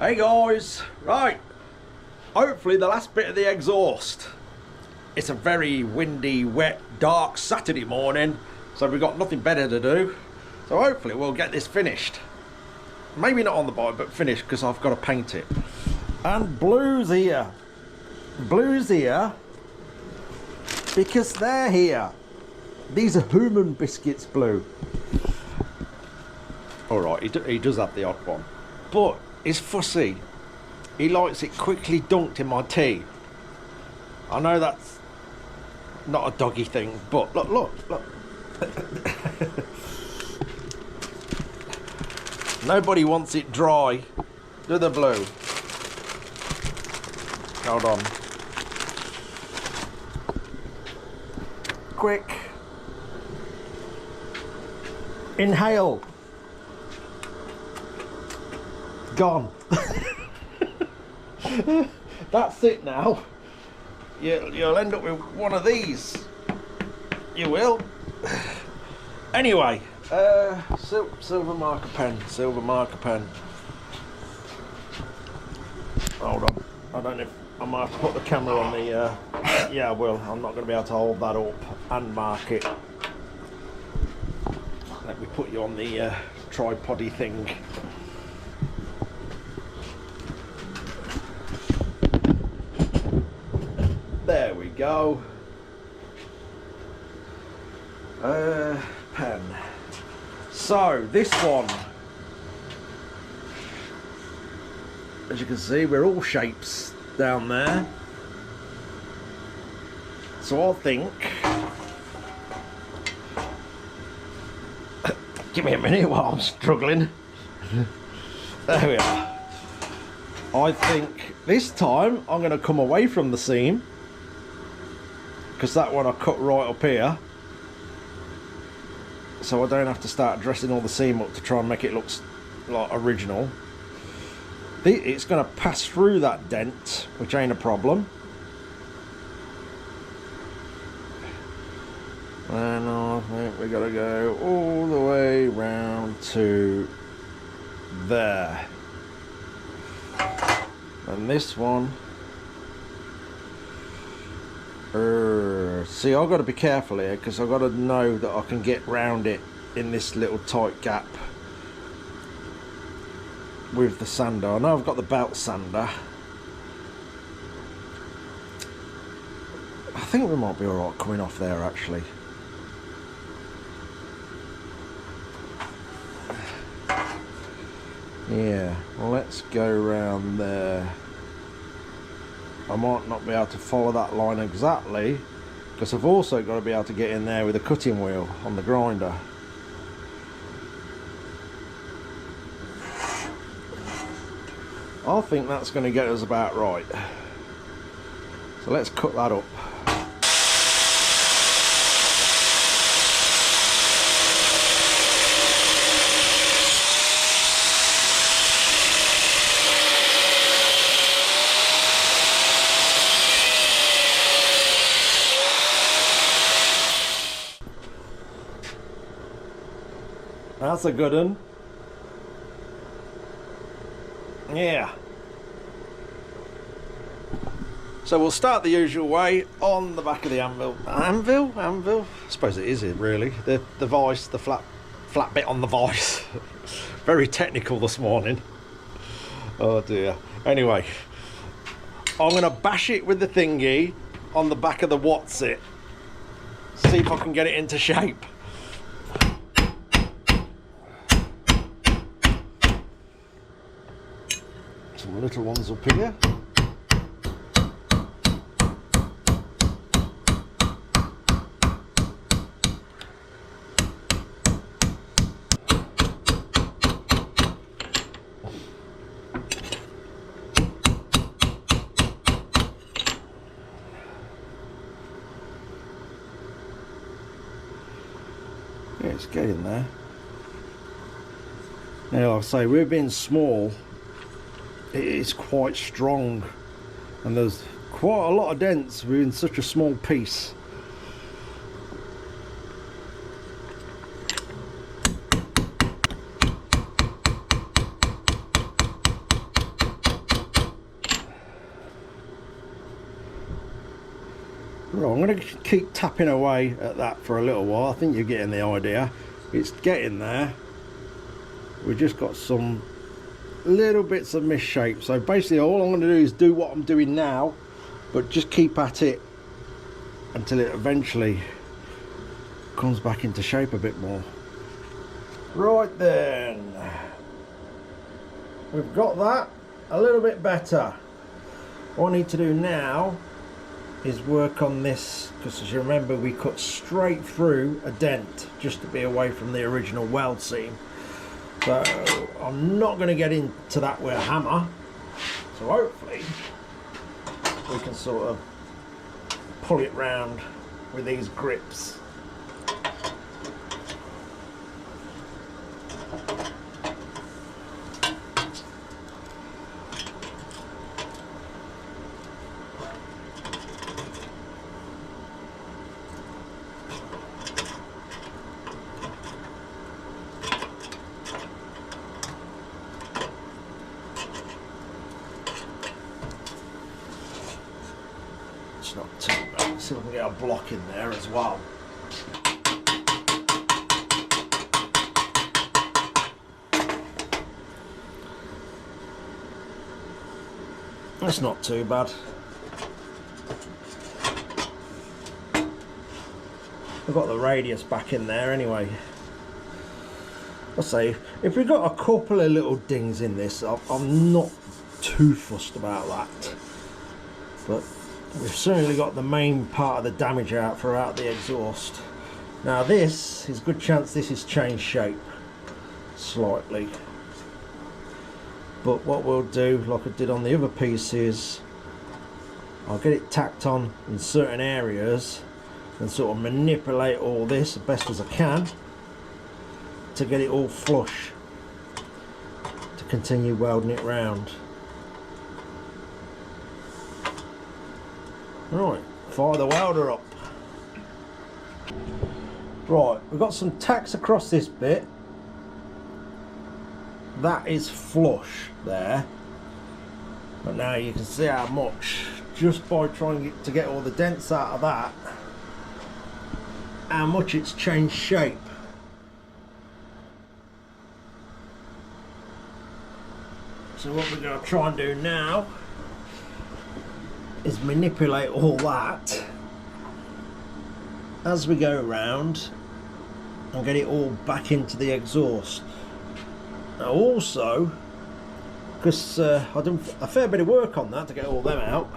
Hey guys, right, hopefully the last bit of the exhaust. It's a very windy, wet, dark Saturday morning, so we've got nothing better to do. So hopefully we'll get this finished. Maybe not on the bike, but finished, because I've got to paint it. And Blue's here. Blue's here because they're here. These are human biscuits, Blue. Alright, he does have the odd one. But he's fussy. He likes it quickly dunked in my tea. I know that's not a doggy thing, but look. Nobody wants it dry. Do the Blue. Hold on. Quick. Inhale. Gone. That's it now. You'll end up with one of these. You will. Anyway, silver marker pen. Hold on. I don't know if I might have to put the camera on the. Yeah, I will. I'm not going to be able to hold that up and mark it. Let me put you on the tripod-y thing. There we go. Pen. So this one, as you can see, we're all shapes down there. So I think, give me a minute while I'm struggling. There we are. I think this time I'm going to come away from the seam, because that one I cut right up here, so I don't have to start dressing all the seam up to try and make it look like original. It's going to pass through that dent, which ain't a problem. And I think we got to go all the way round to there. And this one, see, I've got to be careful here, because I've got to know that I can get round it in this little tight gap with the sander. I know I've got the belt sander. I think we might be alright coming off there, actually. Yeah, well, let's go round there. I might not be able to follow that line exactly, because I've also got to be able to get in there with a cutting wheel on the grinder. I think that's going to get us about right. So let's cut that up. That's a good one. Yeah. So we'll start the usual way on the back of the anvil. Anvil? I suppose it is, really. The vice, the flat bit on the vice. Very technical this morning. Oh dear. Anyway, I'm going to bash it with the thingy on the back of the what's-it. See if I can get it into shape. Some little ones up here. Yeah, it's getting there. Now, like I say, we're being small. It's quite strong, and there's quite a lot of dents within such a small piece. Right, I'm going to keep tapping away at that for a little while. I think you're getting the idea. It's getting there. We've just got some little bits of misshape. So basically all I'm going to do is do what I'm doing now, but just keep at it until it eventually comes back into shape a bit more. Right then, we've got that a little bit better. What I need to do now is work on this, because as you remember we cut straight through a dent just to be away from the original weld seam. So I'm not going to get into that with a hammer, so hopefully we can sort of pull it round with these grips. It's not too bad. See if we can get a block in there as well. That's not too bad. We've got the radius back in there anyway. I'll say, if we've got a couple of little dings in this, I'm not too fussed about that. But we've certainly got the main part of the damage out throughout the exhaust. Now this is a good chance this is changed shape slightly. But what we'll do, like I did on the other pieces, I'll get it tacked on in certain areas and sort of manipulate all this as best as I can to get it all flush to continue welding it round. Right, fire the welder up. Right, we've got some tacks across this bit. That is flush there, but now you can see how much, just by trying to get all the dents out of that, how much it's changed shape. So what we're going to try and do now is manipulate all that as we go around and get it all back into the exhaust. Now also, because I done a fair bit of work on that to get all them out,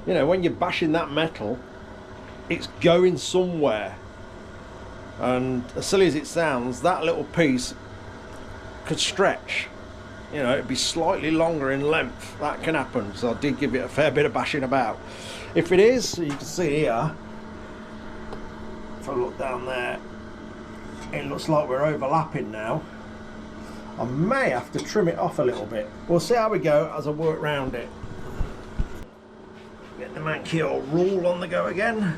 you know, when you're bashing that metal, it's going somewhere, and as silly as it sounds, that little piece could stretch. You know, it'd be slightly longer in length. That can happen, so I did give it a fair bit of bashing about. If it is, you can see here, if I look down there, it looks like we're overlapping now. I may have to trim it off a little bit. We'll see how we go as I work round it. Get the manky old rule on the go again.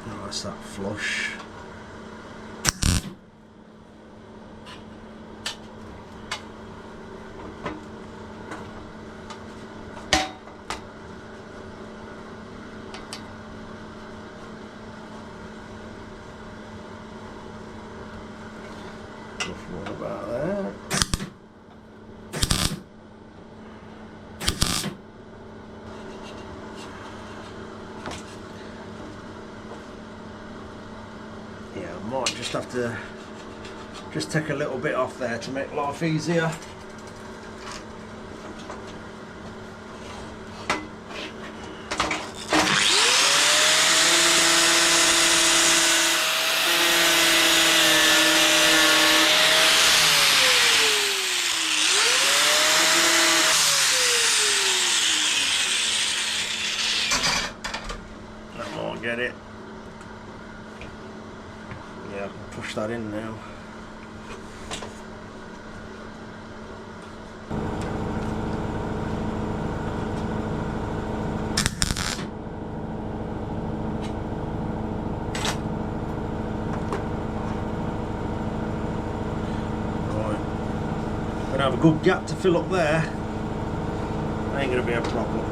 Oh, that's that flush. What about that? Yeah, I might just have to take a little bit off there to make life easier. Get it. Yeah, I can push that in now. Right. gonna have a good gap to fill up there. Ain't gonna be a problem.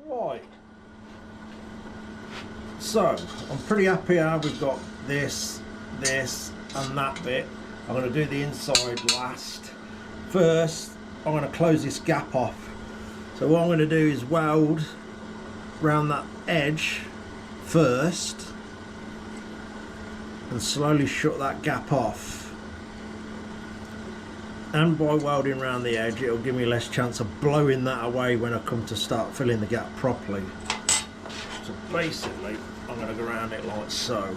Right. So I'm pretty happy how we've got this, and that bit. I'm going to do the inside last. First, I'm going to close this gap off. So what I'm going to do is weld round that edge first and slowly shut that gap off. And by welding around the edge, it'll give me less chance of blowing that away when I come to start filling the gap properly. So basically, I'm going to go around it like so.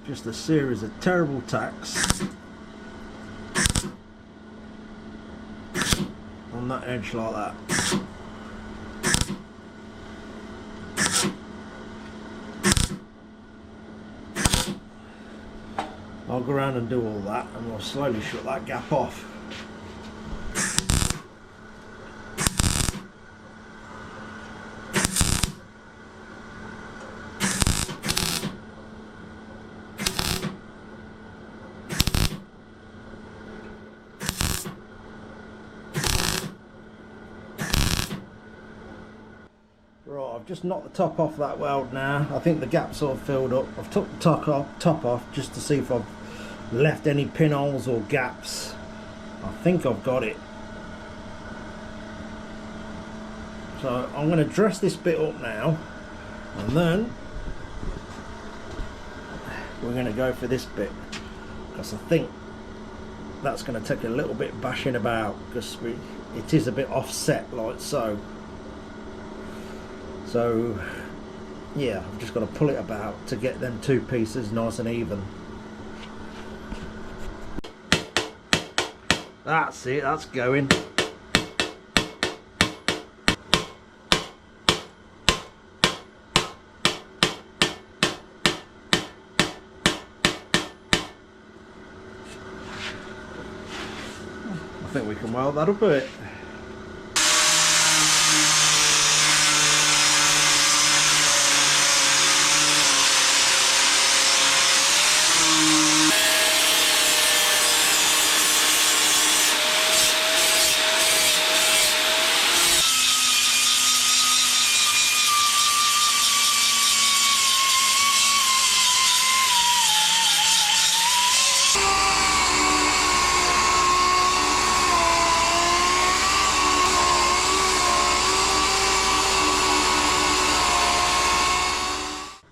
Just a series of terrible tacks on that edge like that. I'll go around and do all that and we'll slowly shut that gap off. Right, I've just knocked the top off that weld now. I think the gap's all filled up. I've took the top off just to see if I've left any pinholes or gaps. I think I've got it. So I'm going to dress this bit up now, and then we're going to go for this bit, because I think that's going to take a little bit bashing about, because it is a bit offset like so. So yeah, I've just got to pull it about to get them two pieces nice and even. That's it, that's going. I think we can weld that up a bit.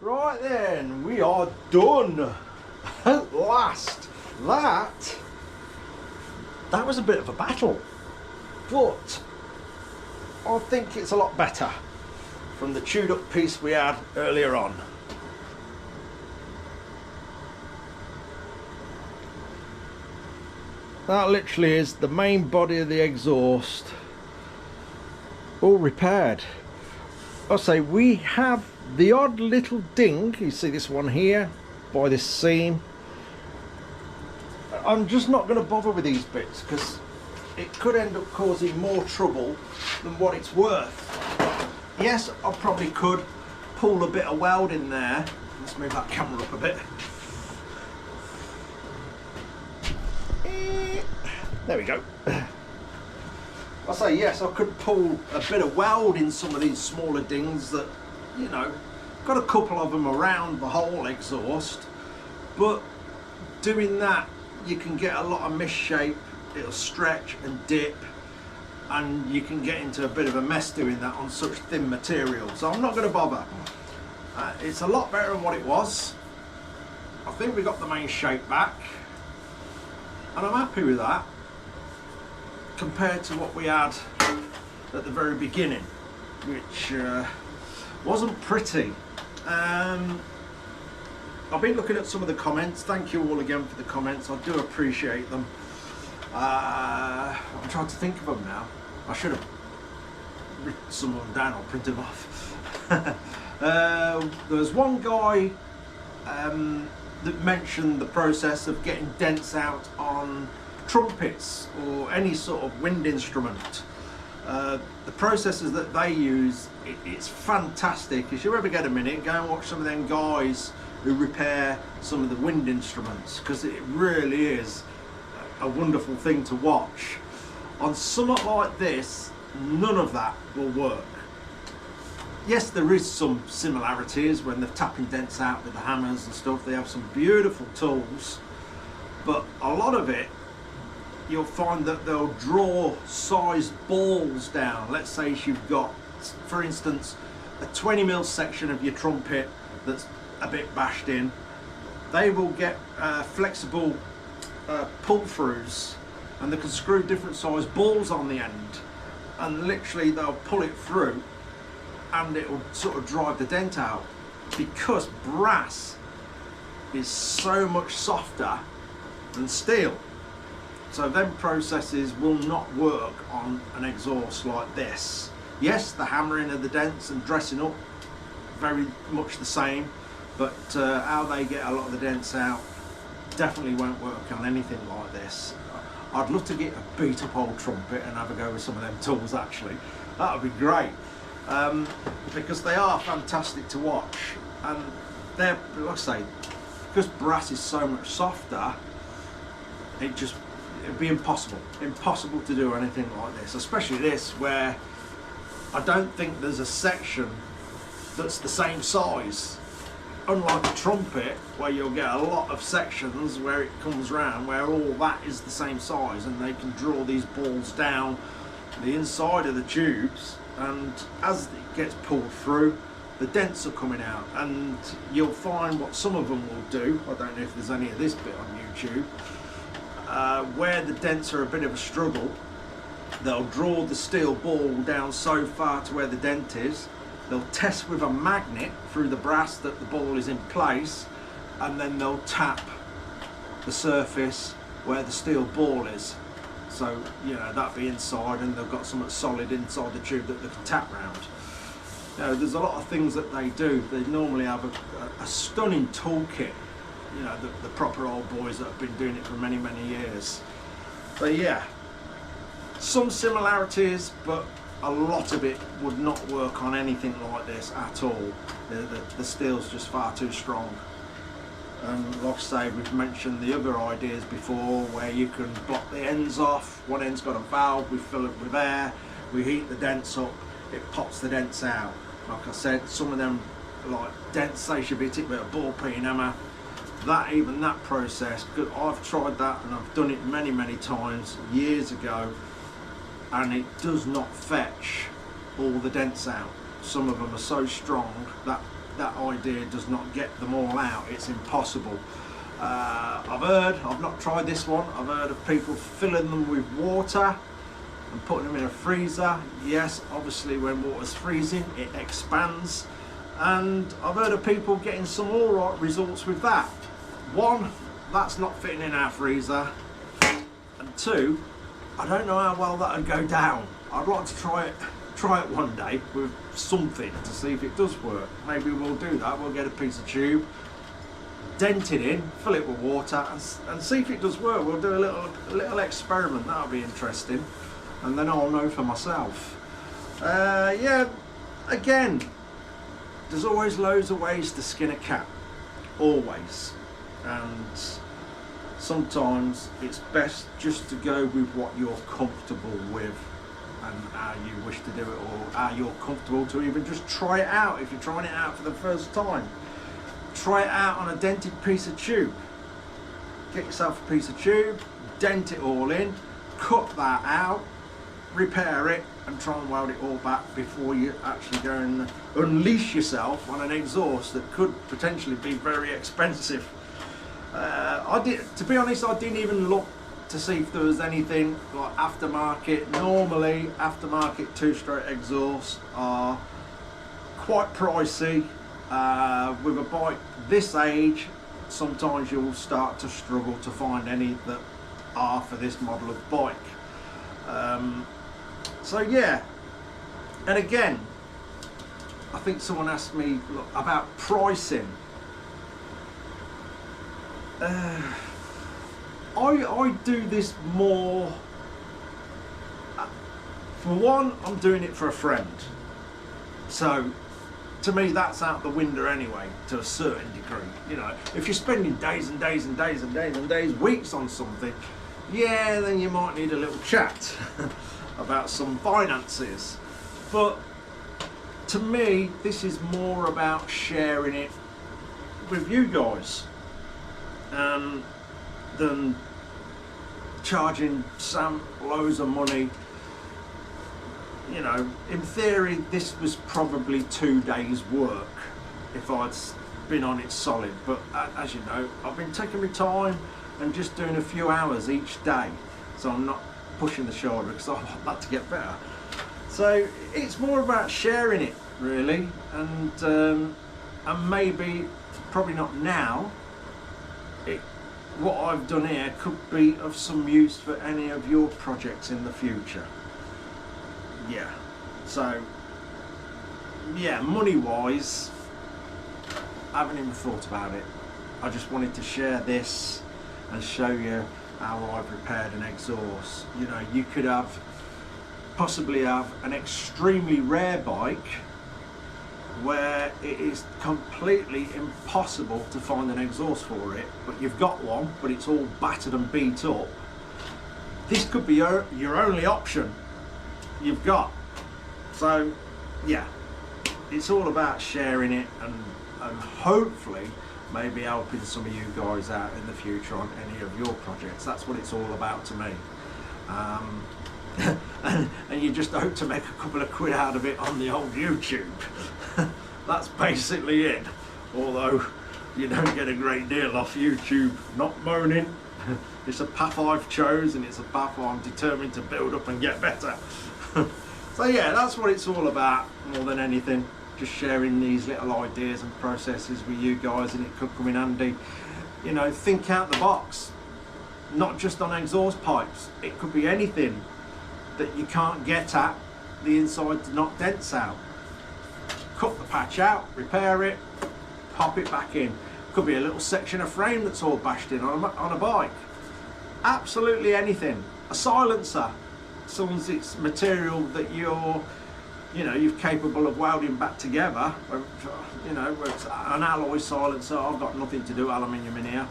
Right then, we are done at last. That was a bit of a battle, but I think it's a lot better from the chewed up piece we had earlier on. That literally is the main body of the exhaust, all repaired. I'll say we have the odd little ding, you see this one here by this seam. I'm just not going to bother with these bits because it could end up causing more trouble than what it's worth. Yes, I probably could pull a bit of weld in there. Let's move that camera up a bit. There we go. I say yes, I could pull a bit of weld in some of these smaller dings that, you know, got a couple of them around the whole exhaust, but doing that you can get a lot of misshape, it'll stretch and dip, and you can get into a bit of a mess doing that on such thin material. So I'm not going to bother. It's a lot better than what it was. I think we got the main shape back, and I'm happy with that compared to what we had at the very beginning, which wasn't pretty. I've been looking at some of the comments. Thank you all again for the comments. I do appreciate them. I'm trying to think of them now. I should have written some of them down or printed them off. There was one guy that mentioned the process of getting dents out on trumpets or any sort of wind instrument. The processes that they use, it's fantastic. If you ever get a minute, go and watch some of them guys who repair some of the wind instruments, because it really is a wonderful thing to watch. On something like this, none of that will work. Yes, there is some similarities when they're tapping dents out with the hammers and stuff. They have some beautiful tools, but a lot of it, you'll find that they'll draw size balls down. Let's say if you've got, for instance, a 20mm section of your trumpet that's a bit bashed in, they will get flexible pull-throughs, and they can screw different size balls on the end, and literally they'll pull it through and it will sort of drive the dent out, because brass is so much softer than steel. So them processes will not work on an exhaust like this. Yes, the hammering of the dents and dressing up, very much the same, but how they get a lot of the dents out definitely won't work on anything like this. I'd love to get a beat up old trumpet and have a go with some of them tools actually. That would be great, because they are fantastic to watch, and they're, like I say, because brass is so much softer, it'd be impossible to do anything like this, especially this, where I don't think there's a section that's the same size. Unlike a trumpet, where you'll get a lot of sections where it comes round, where all that is the same size, and they can draw these balls down the inside of the tubes, and as it gets pulled through, the dents are coming out. And you'll find what some of them will do, I don't know if there's any of this bit on YouTube, where the dents are a bit of a struggle, they'll draw the steel ball down so far to where the dent is, they'll test with a magnet through the brass that the ball is in place, and then they'll tap the surface where the steel ball is. So, you know, that'll be inside, and they've got something solid inside the tube that they can tap round. You know, there's a lot of things that they do. They normally have a stunning toolkit, you know, the proper old boys that have been doing it for many, many years. But yeah, some similarities, but a lot of it would not work on anything like this at all. The steel's just far too strong. And like I say, we've mentioned the other ideas before, where you can block the ends off. One end's got a valve, we fill it with air, we heat the dents up, it pops the dents out. Like I said, some of them, like dents, say should be tipped with a ball peen hammer. Even that process, I've tried that and I've done it many, many times years ago, and it does not fetch all the dents out. Some of them are so strong that that idea does not get them all out. It's impossible. I've not tried this one, I've heard of people filling them with water and putting them in a freezer. Yes, obviously when water's freezing it expands, and I've heard of people getting some alright results with that. One, that's not fitting in our freezer, and two, I don't know how well that would go down. I'd like to try it one day with something to see if it does work. Maybe we'll do that. We'll get a piece of tube, dent it in, fill it with water, and see if it does work. We'll do a little experiment. That'll be interesting, and then I'll know for myself. Yeah, again, there's always loads of ways to skin a cat, always, and sometimes it's best just to go with what you're comfortable with and how you wish to do it, or how you're comfortable to even just try it out. If you're trying it out for the first time, try it out on a dented piece of tube. Get yourself a piece of tube, dent it all in, cut that out, repair it, and try and weld it all back before you actually go and unleash yourself on an exhaust that could potentially be very expensive. To be honest, I didn't even look to see if there was anything like aftermarket. Normally aftermarket two-stroke exhausts are quite pricey. With a bike this age, sometimes you'll start to struggle to find any that are for this model of bike. So yeah, and again, I think someone asked me about pricing. I do this more, for one, I'm doing it for a friend. So to me, that's out the window anyway, to a certain degree. You know, if you're spending days and days and days and days and days, weeks on something, yeah, then you might need a little chat about some finances. But to me, this is more about sharing it with you guys than charging Sam loads of money. You know, in theory, this was probably 2 days' work if I'd been on it solid. But as you know, I've been taking my time and just doing a few hours each day. So I'm not pushing the shoulder because I want that to get better. So it's more about sharing it, really. And maybe, probably not now, what I've done here could be of some use for any of your projects in the future. Yeah, so yeah, money wise, I haven't even thought about it. I just wanted to share this and show you how I've repaired an exhaust. You know, you could possibly have an extremely rare bike where it is completely impossible to find an exhaust for it, but you've got one, but it's all battered and beat up. This could be your only option you've got. So yeah, it's all about sharing it and hopefully maybe helping some of you guys out in the future on any of your projects. That's what it's all about to me. And you just hope to make a couple of quid out of it on the old YouTube. That's basically it. Although you don't get a great deal off YouTube. Not moaning. It's a path I've chosen. It's a path I'm determined to build up and get better. So yeah, that's what it's all about more than anything. Just sharing these little ideas and processes with you guys, and it could come in handy. You know, think out the box. Not just on exhaust pipes. It could be anything that you can't get at the inside to knock dents out. Cut the patch out, repair it, pop it back in. Could be a little section of frame that's all bashed in on a bike. Absolutely anything. A silencer, as long as it's material that you're capable of welding back together. You know, it's an alloy silencer. I've got nothing to do aluminium in here.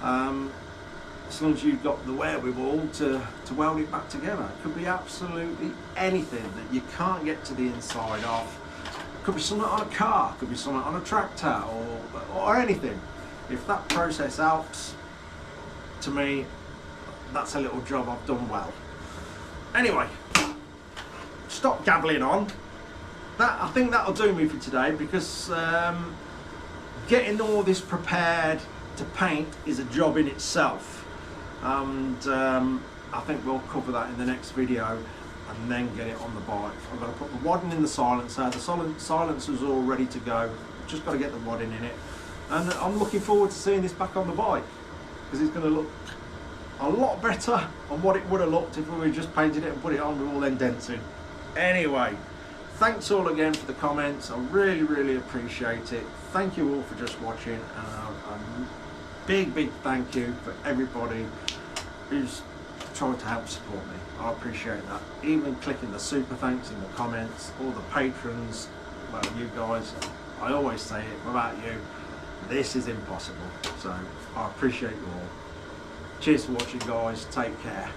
As long as you've got the wherewithal to weld it back together. It could be absolutely anything that you can't get to the inside of. Could be something on a car, could be something on a tractor, or anything. If that process helps, to me, that's a little job I've done well. Anyway, stop gabbling on. I think that'll do me for today, because getting all this prepared to paint is a job in itself. And I think we'll cover that in the next video and then get it on the bike. I'm going to put the wadding in the silencer. The silencer's all ready to go. Just got to get the wadding in it. And I'm looking forward to seeing this back on the bike, because it's going to look a lot better on what it would have looked if we just painted it and put it on with all them dents in. Anyway, thanks all again for the comments. I really, really appreciate it. Thank you all for just watching, and a big thank you for everybody who's tried to help support me. I appreciate that. Even clicking the super thanks in the comments, all the patrons, well, you guys, I always say it, without you, this is impossible. So I appreciate you all. Cheers for watching, guys. Take care.